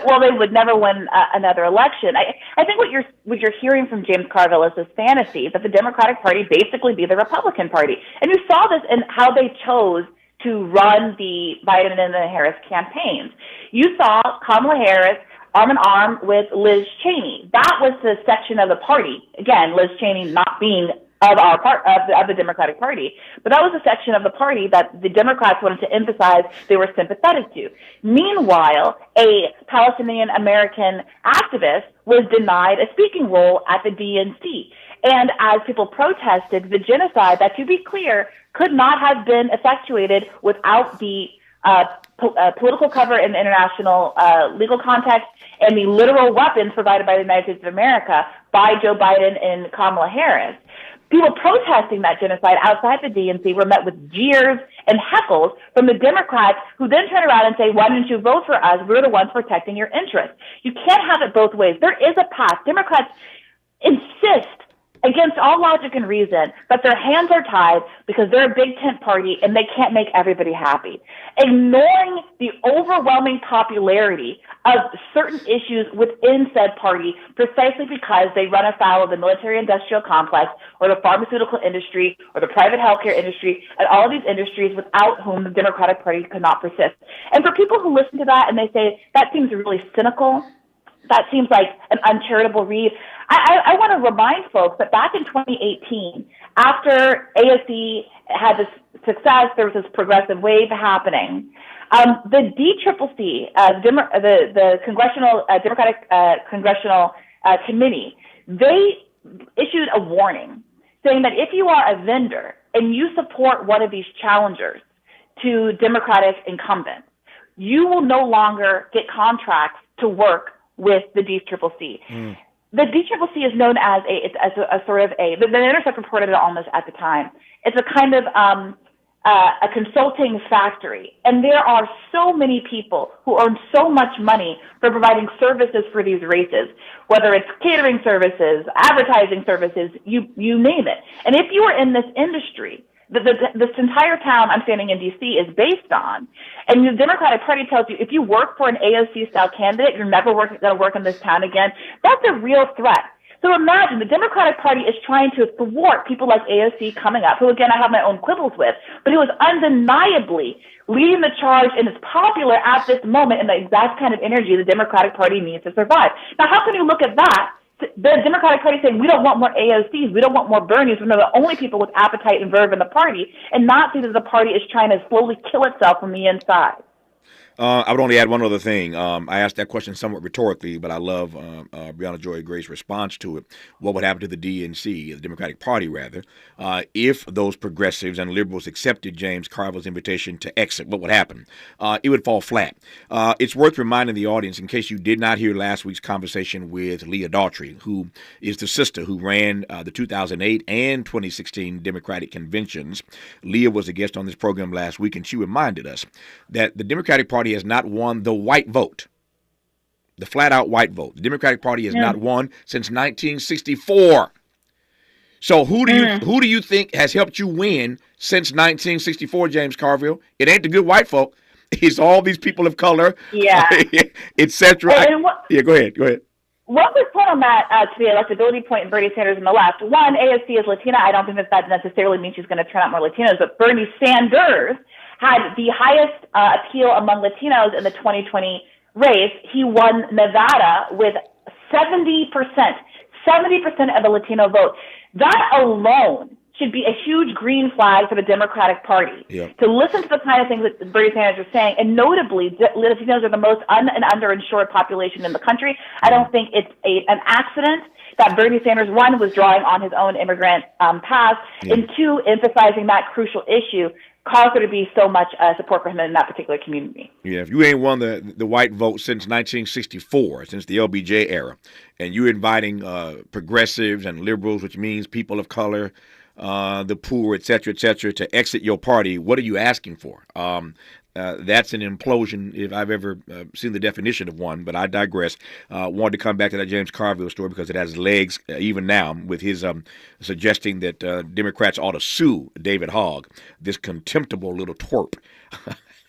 Well, they would never win another election. I think what you're hearing from James Carville is this fantasy that the Democratic Party basically be the Republican Party. And you saw this in how they chose to run the Biden and the Harris campaigns. You saw Kamala Harris arm in arm with Liz Cheney. That was the section of the party. Again, Liz Cheney not being of the Democratic Party, but that was a section of the party that the Democrats wanted to emphasize they were sympathetic to. Meanwhile, a Palestinian American activist was denied a speaking role at the DNC. And as people protested the genocide, that, to be clear, could not have been effectuated without the political cover in the international legal context and the literal weapons provided by the United States of America by Joe Biden and Kamala Harris. People protesting that genocide outside the DNC were met with jeers and heckles from the Democrats, who then turn around and say, why didn't you vote for us? We're the ones protecting your interests. You can't have it both ways. There is a path. Democrats insist, against all logic and reason, that their hands are tied because they're a big tent party and they can't make everybody happy. Ignoring the overwhelming popularity of certain issues within said party precisely because they run afoul of the military-industrial complex or the pharmaceutical industry or the private healthcare industry and all of these industries without whom the Democratic Party could not persist. And for people who listen to that and they say, that seems really cynical, that seems like an uncharitable read, I want to remind folks that back in 2018, after AOC had this success, there was this progressive wave happening. The DCCC, the Congressional Democratic Congressional Committee, they issued a warning saying that if you are a vendor and you support one of these challengers to Democratic incumbents, you will no longer get contracts to work with the DCCC. The DCCC is known as a sort of the Intercept reported it on this at the time. It's a kind of a consulting factory, and there are so many people who earn so much money for providing services for these races, whether it's catering services, advertising services, you name it. And if you are in this industry, this entire town I'm standing in D.C. is based on, and the Democratic Party tells you if you work for an AOC-style candidate, you're never going to work in this town again, that's a real threat. So imagine the Democratic Party is trying to thwart people like AOC coming up, who, again, I have my own quibbles with, but who is undeniably leading the charge and is popular at this moment in the exact kind of energy the Democratic Party needs to survive. Now, how can you look at that? The Democratic Party saying we don't want more AOCs, we don't want more Bernies, we're the only people with appetite and verve in the party, and not see that the party is trying to slowly kill itself from the inside. I would only add one other thing. I asked that question somewhat rhetorically, but I love Brianna Joy Gray's response to it. What would happen to the DNC, the Democratic Party, rather, if those progressives and liberals accepted James Carville's invitation to exit? What would happen? It would fall flat. It's worth reminding the audience, in case you did not hear last week's conversation with Leah Daughtry, who is the sister who ran the 2008 and 2016 Democratic conventions. Leah was a guest on this program last week, and she reminded us that the Democratic Party has not won the white vote, the flat-out white vote. The Democratic Party has not won since 1964. So who do you think has helped you win since 1964, James Carville? It ain't the good white folk. It's all these people of color, etc. Yeah, go ahead. What was put on that to be electability point in Bernie Sanders and the left? One, AOC is Latina. I don't think that necessarily means she's going to turn out more Latinos, but Bernie Sanders had the highest appeal among Latinos in the 2020 race. He won Nevada with 70% of the Latino vote. That alone should be a huge green flag for the Democratic Party to listen to the kind of things that Bernie Sanders is saying. And notably, Latinos are the most and underinsured population in the country. I don't think it's an accident that Bernie Sanders, one, was drawing on his own immigrant past, and two, emphasizing that crucial issue, caused there to be so much support for him in that particular community. Yeah, if you ain't won the white vote since 1964, since the LBJ era, and you're inviting progressives and liberals, which means people of color, the poor, et cetera, to exit your party, what are you asking for? That's an implosion if I've ever seen the definition of one, but I digress. Wanted to come back to that James Carville story because it has legs even now, with his suggesting that Democrats ought to sue David Hogg, this contemptible little twerp,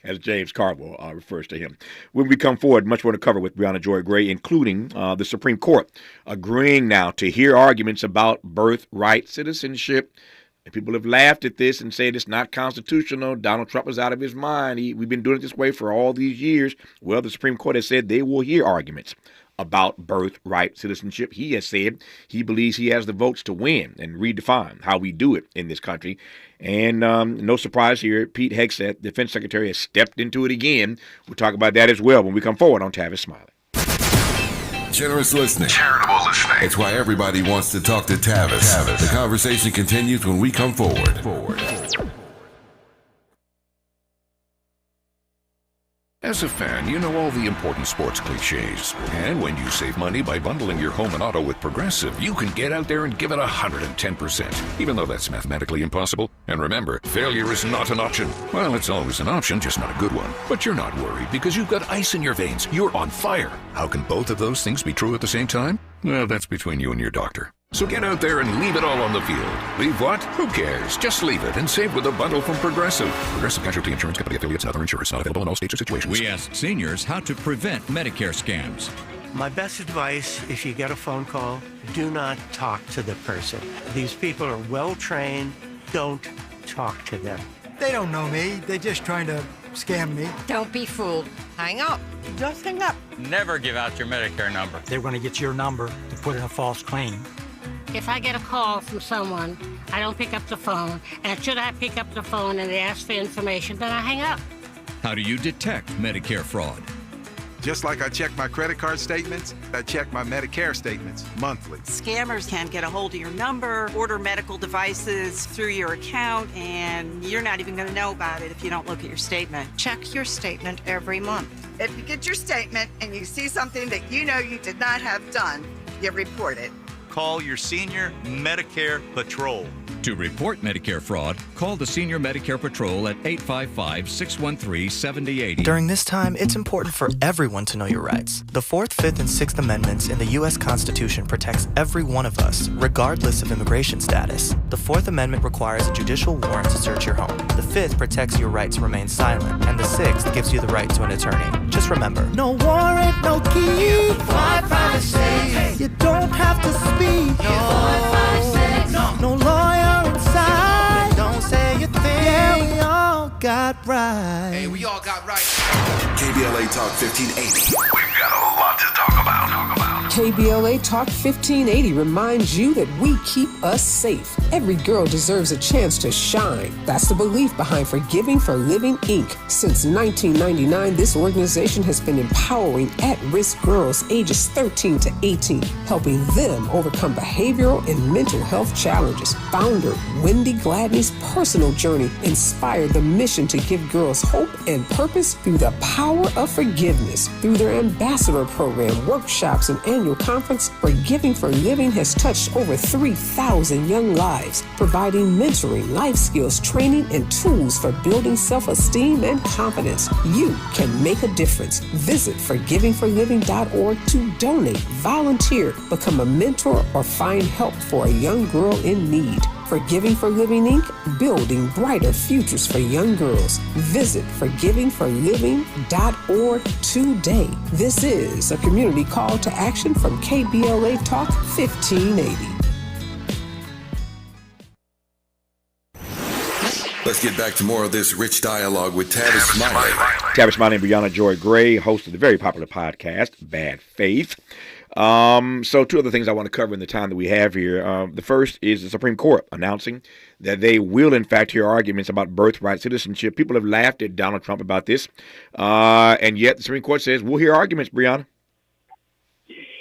as James Carville refers to him. When we come forward, much more to cover with Brianna Joy Gray, including the Supreme Court agreeing now to hear arguments about birthright citizenship. And people have laughed at this and said it's not constitutional. Donald Trump is out of his mind. We've been doing it this way for all these years. Well, the Supreme Court has said they will hear arguments about birthright citizenship. He has said he believes he has the votes to win and redefine how we do it in this country. And no surprise here, Pete Hegseth, Defense Secretary, has stepped into it again. We'll talk about that as well when we come forward on Tavis Smiley. Generous listening. Charitable listening. It's why everybody wants to talk to Tavis. The conversation continues when we come forward. As a fan, you know all the important sports cliches. And when you save money by bundling your home and auto with Progressive, you can get out there and give it 110%, even though that's mathematically impossible. And remember, failure is not an option. Well, it's always an option, just not a good one. But you're not worried because you've got ice in your veins. You're on fire. How can both of those things be true at the same time? Well, that's between you and your doctor. So get out there and leave it all on the field. Leave what? Who cares? Just leave it and save with a bundle from Progressive. Progressive Casualty Insurance Company affiliates and other insurers. Not available in all states or situations. We asked seniors how to prevent Medicare scams. My best advice, if you get a phone call, do not talk to the person. These people are well trained. Don't talk to them. They don't know me. They're just trying to scam me. Don't be fooled. Hang up. Just hang up. Never give out your Medicare number. They're going to get your number to put in a false claim. If I get a call from someone, I don't pick up the phone, and should I pick up the phone and they ask for information, then I hang up. How do you detect Medicare fraud? Just like I check my credit card statements, I check my Medicare statements monthly. Scammers can get a hold of your number, order medical devices through your account, and you're not even going to know about it if you don't look at your statement. Check your statement every month. If you get your statement and you see something that you know you did not have done, you report it. Call your Senior Medicare Patrol. To report Medicare fraud, call the Senior Medicare Patrol at 855-613-7080. During this time, it's important for everyone to know your rights. The 4th, 5th, and 6th Amendments in the U.S. Constitution protects every one of us, regardless of immigration status. The 4th Amendment requires a judicial warrant to search your home. The 5th protects your right to remain silent, and the 6th gives you the right to an attorney. Just remember, no warrant, no key, fly privacy. You don't have to speak. No lawyer inside. Don't say a thing. Yeah, we all got rights. Hey, we all got rights. KBLA Talk 1580. We've got a lot to talk about. KBLA Talk 1580 reminds you that we keep us safe. Every girl deserves a chance to shine. That's the belief behind Forgiving for Living, Inc. Since 1999, this organization has been empowering at-risk girls ages 13 to 18, helping them overcome behavioral and mental health challenges. Founder Wendy Gladney's personal journey inspired the mission to give girls hope and purpose through the power of forgiveness. Through their ambassador program, workshops, and annual conference, Forgiving for Living has touched over 3,000 young lives, providing mentoring, life skills, training, and tools for building self-esteem and confidence. You can make a difference. Visit forgivingforliving.org to donate, volunteer, become a mentor, or find help for a young girl in need. Forgiving for Living, Inc., building brighter futures for young girls. Visit forgivingforliving.org today. This is a community call to action from KBLA Talk 1580. Let's get back to more of this rich dialogue with Tavis Smiley. Tavis Smiley and Brianna Joy Gray, host of the very popular podcast, Bad Faith. So two other things I want to cover in the time that we have here. The first is the Supreme Court announcing that they will, in fact, hear arguments about birthright citizenship. People have laughed at Donald Trump about this, and yet the Supreme Court says we'll hear arguments, Brianna.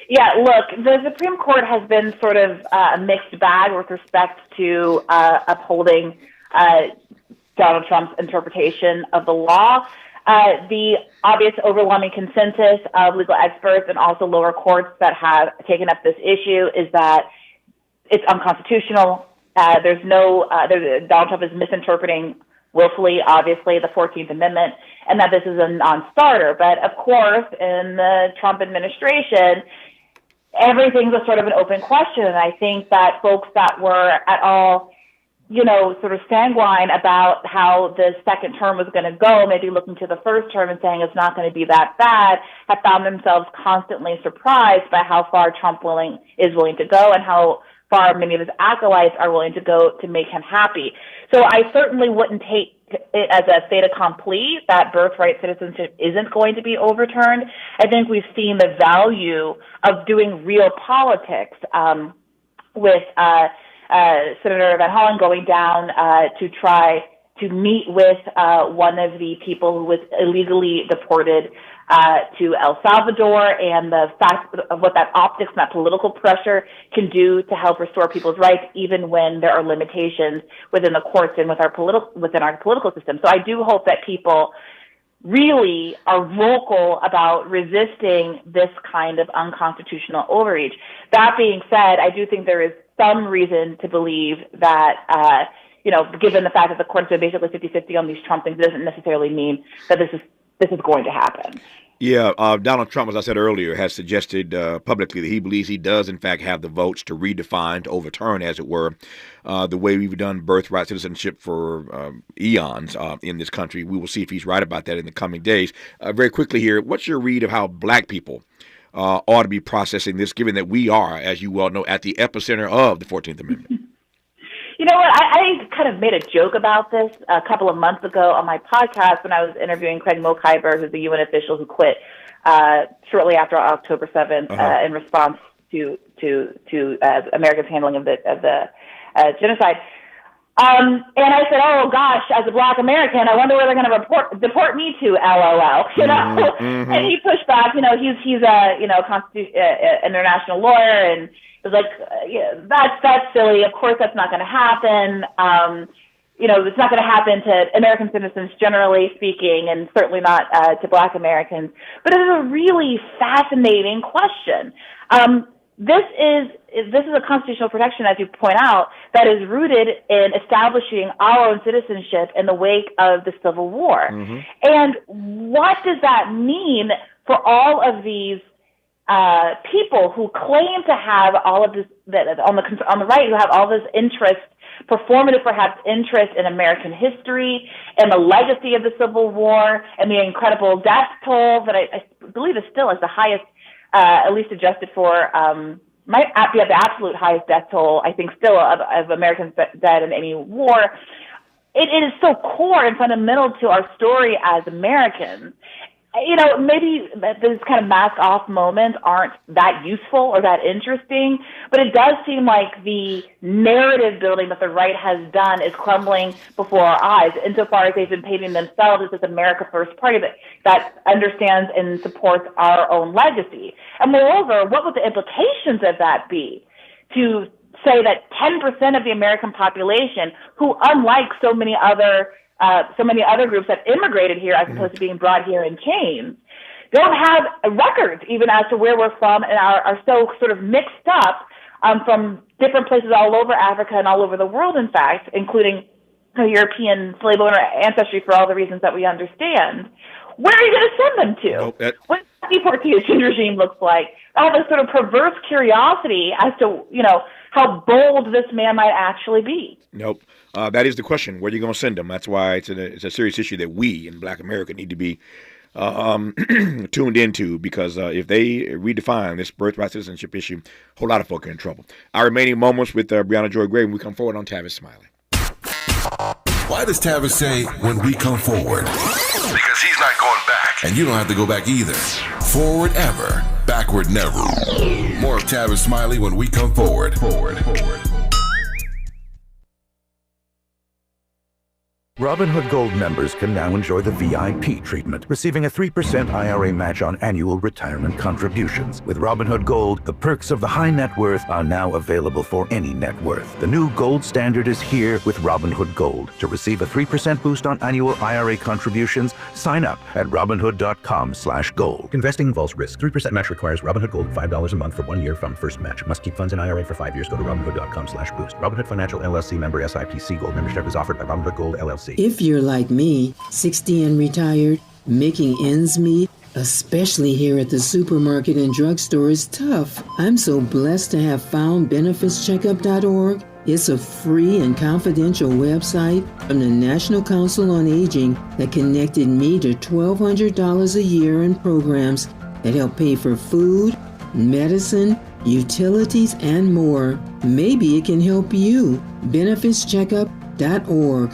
Yeah, look, the Supreme Court has been sort of a mixed bag with respect to upholding Donald Trump's interpretation of the law. The obvious overwhelming consensus of legal experts and also lower courts that have taken up this issue is that it's unconstitutional. Donald Trump is misinterpreting willfully, obviously, the 14th Amendment, and that this is a non-starter. But of course, in the Trump administration, everything's a sort of an open question. And I think that folks that were at all sort of sanguine about how the second term was going to go, maybe looking to the first term and saying it's not going to be that bad, have found themselves constantly surprised by how far Trump is willing to go and how far many of his acolytes are willing to go to make him happy. So I certainly wouldn't take it as a fait accompli that birthright citizenship isn't going to be overturned. I think we've seen the value of doing real politics with Senator Van Hollen going down to try to meet with one of the people who was illegally deported to El Salvador, and the fact of what that optics and that political pressure can do to help restore people's rights, even when there are limitations within the courts and within our political system. So I do hope that people really are vocal about resisting this kind of unconstitutional overreach. That being said, I do think there is some reason to believe that, given the fact that the courts are basically 50-50 on these Trump things, it doesn't necessarily mean that this is going to happen. Yeah, Donald Trump, as I said earlier, has suggested publicly that he believes he does, in fact, have the votes to redefine, to overturn, as it were, the way we've done birthright citizenship for eons in this country. We will see if he's right about that in the coming days. Very quickly here, what's your read of how black people ought to be processing this, given that we are, as you well know, at the epicenter of the 14th Amendment? You know what? I kind of made a joke about this a couple of months ago on my podcast when I was interviewing Craig Mokhiber, who's the UN official who quit shortly after October 7th in response to America's handling of the genocide. And I said, "Oh gosh, as a Black American, I wonder where they're going to deport me to." LOL. And he pushed back. He's a international lawyer, and it was like, that's silly. Of course, that's not going to happen. It's not going to happen to American citizens, generally speaking, and certainly not to Black Americans. But it is a really fascinating question. This is a constitutional protection, as you point out, that is rooted in establishing our own citizenship in the wake of the Civil War. And what does that mean for all of these people who claim to have all of this, on the right, who have all this interest, performative perhaps interest in American history and the legacy of the Civil War and the incredible death toll that I believe is still the highest, at least adjusted for, might be the absolute highest death toll, I think, still of Americans dead in any war. It is so core and fundamental to our story as Americans. maybe those kind of mask-off moments aren't that useful or that interesting, but it does seem like the narrative building that the right has done is crumbling before our eyes, insofar as they've been painting themselves as this America First party that understands and supports our own legacy. And moreover, what would the implications of that be? To say that 10% of the American population, who unlike so many other groups that immigrated here as opposed to being brought here in chains, don't have records even as to where we're from and are so sort of mixed up from different places all over Africa and all over the world, in fact, including European slave owner ancestry for all the reasons that we understand. Where are you going to send them to? What the deportation regime looks like? I have a sort of perverse curiosity as to, how bold this man might actually be. Nope. That is the question. Where are you going to send them? That's why it's a serious issue that we in Black America need to be tuned into, because if they redefine this birthright citizenship issue, a whole lot of folk are in trouble. Our remaining moments with Brianna Joy Gray when we come forward on Tavis Smiley. Why does Tavis say when we come forward? Because he's not going back. And you don't have to go back either. Forward ever, backward never. More of Tavis Smiley when we come forward. Robinhood Gold members can now enjoy the VIP treatment, receiving a 3% IRA match on annual retirement contributions. With Robinhood Gold, the perks of the high net worth are now available for any net worth. The new gold standard is here with Robinhood Gold. To receive a 3% boost on annual IRA contributions, sign up at Robinhood.com/gold. Investing involves risk. 3% match requires Robinhood Gold $5 a month for 1 year from first match. Must keep funds in IRA for 5 years. Go to Robinhood.com/boost. Robinhood Financial LLC member SIPC. Gold membership is offered by Robinhood Gold LLC. If you're like me, 60 and retired, making ends meet, especially here at the supermarket and drugstore, is tough. I'm so blessed to have found BenefitsCheckup.org. It's a free and confidential website from the National Council on Aging that connected me to $1,200 a year in programs that help pay for food, medicine, utilities, and more. Maybe it can help you. BenefitsCheckup.org.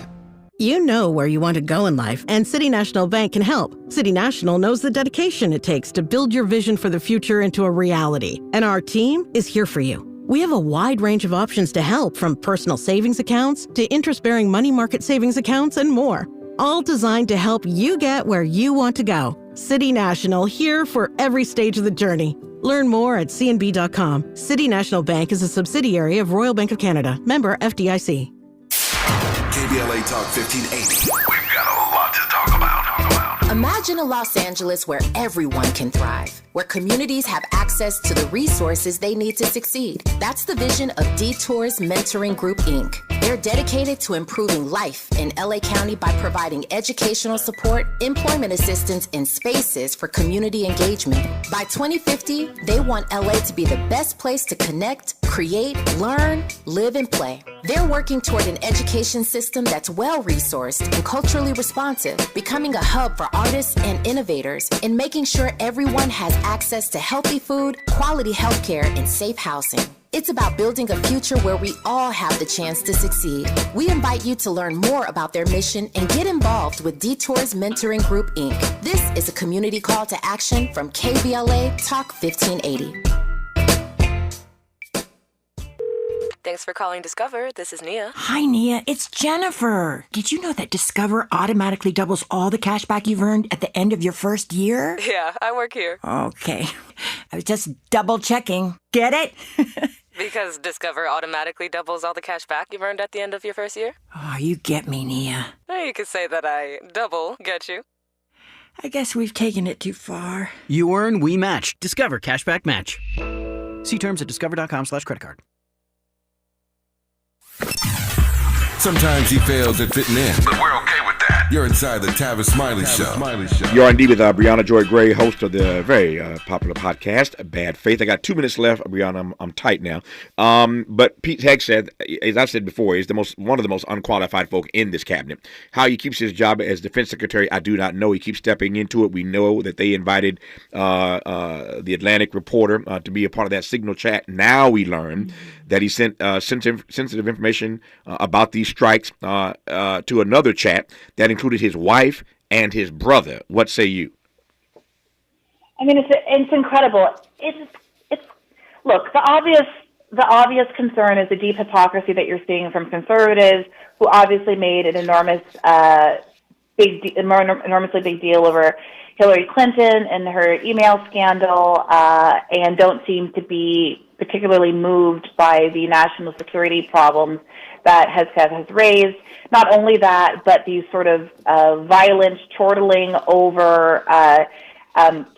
You know where you want to go in life, and City National Bank can help. City National knows the dedication it takes to build your vision for the future into a reality, and our team is here for you. We have a wide range of options to help, from personal savings accounts to interest-bearing money market savings accounts and more, all designed to help you get where you want to go. City National, here for every stage of the journey. Learn more at cnb.com. City National Bank is a subsidiary of Royal Bank of Canada, member FDIC. KBLA Talk 1580. We've got a lot to talk about. Imagine a Los Angeles where everyone can thrive, where communities have access to the resources they need to succeed. That's the vision of Detours Mentoring Group, Inc. They're dedicated to improving life in LA County by providing educational support, employment assistance, and spaces for community engagement. By 2050, they want LA to be the best place to connect, create, learn, live, and play. They're working toward an education system that's well-resourced and culturally responsive, becoming a hub for artists and innovators, and making sure everyone has access to healthy food, quality healthcare, and safe housing. It's about building a future where we all have the chance to succeed. We invite you to learn more about their mission and get involved with Detours Mentoring Group, Inc. This is a community call to action from KBLA Talk 1580. Thanks for calling Discover. This is Nia. Hi, Nia. It's Jennifer. Did you know that Discover automatically doubles all the cash back you've earned at the end of your first year? Yeah, I work here. Okay. I was just double checking. Get it? Because Discover automatically doubles all the cash back you've earned at the end of your first year? Oh, you get me, Nia. You could say that I double get you. I guess we've taken it too far. You earn, we match. Discover Cashback Match. See terms at discover.com/creditcard. Sometimes he fails at fitting in, but we're okay with that. You're inside the Tavis Smiley Show. You're indeed with Brianna Joy Gray, host of the very popular podcast, Bad Faith. I got 2 minutes left, Brianna. I'm tight now. But Pete Hegseth, as I've said before, is one of the most unqualified folk in this cabinet. How he keeps his job as defense secretary, I do not know. He keeps stepping into it. We know that they invited the Atlantic reporter to be a part of that signal chat. Now we learn that he sent sensitive information about these strikes to another chat that included his wife and his brother. What say you? I mean, it's incredible. Look, the obvious concern is the deep hypocrisy that you're seeing from conservatives who obviously made an enormously big deal over Hillary Clinton and her email scandal, and don't seem to be particularly moved by the national security problems that has raised. Not only that, but these sort of violent chortling over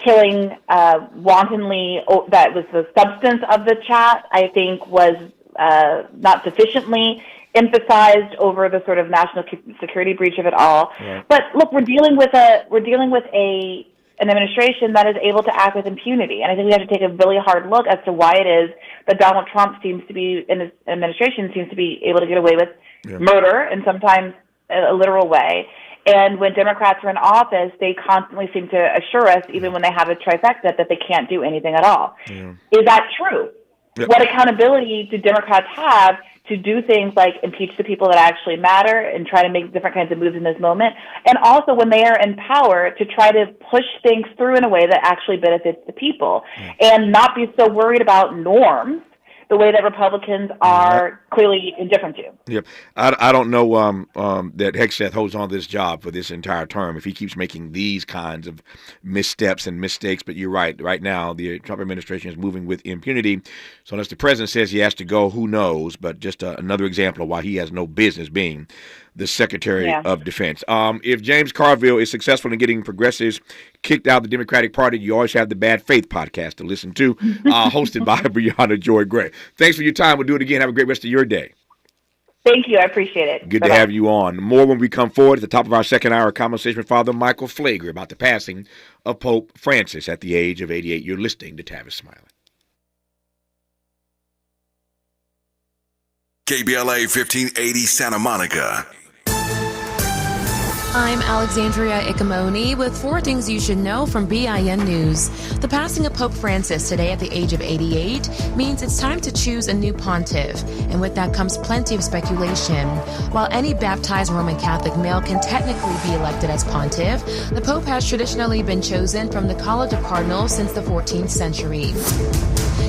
killing wantonly. That was the substance of the chat, I think, was not sufficiently emphasized over the sort of national security breach of it all. Yeah. But look, we're dealing with an administration that is able to act with impunity, and I think we have to take a really hard look as to why it is that Donald Trump seems to be, in his administration, seems to be able to get away with murder, and sometimes a literal way. And when Democrats are in office, they constantly seem to assure us, even when they have a trifecta, that they can't do anything at all. Yeah. Is that true? Yep. What accountability do Democrats have to do things like impeach the people that actually matter and try to make different kinds of moves in this moment? And also, when they are in power, to try to push things through in a way that actually benefits the people and not be so worried about norms the way that Republicans are clearly indifferent to. Yep. I don't know that Hegseth holds on to this job for this entire term if he keeps making these kinds of missteps and mistakes. But you're right. Right now, the Trump administration is moving with impunity. So unless the president says he has to go, who knows? But just another example of why he has no business being the Secretary of Defense. If James Carville is successful in getting progressives kicked out of the Democratic Party, you always have the Bad Faith podcast to listen to, hosted by Brianna Joy Gray. Thanks for your time. We'll do it again. Have a great rest of your day. Thank you. I appreciate it. Good to have you on. More when we come forward at the top of our second hour conversation with Father Michael Flager about the passing of Pope Francis at the age of 88. You're listening to Tavis Smiley. KBLA 1580 Santa Monica. I'm Alexandria Icamoni with 4 things you should know from BIN News. The passing of Pope Francis today at the age of 88 means it's time to choose a new pontiff, and with that comes plenty of speculation. While any baptized Roman Catholic male can technically be elected as pontiff, the Pope has traditionally been chosen from the College of Cardinals since the 14th century.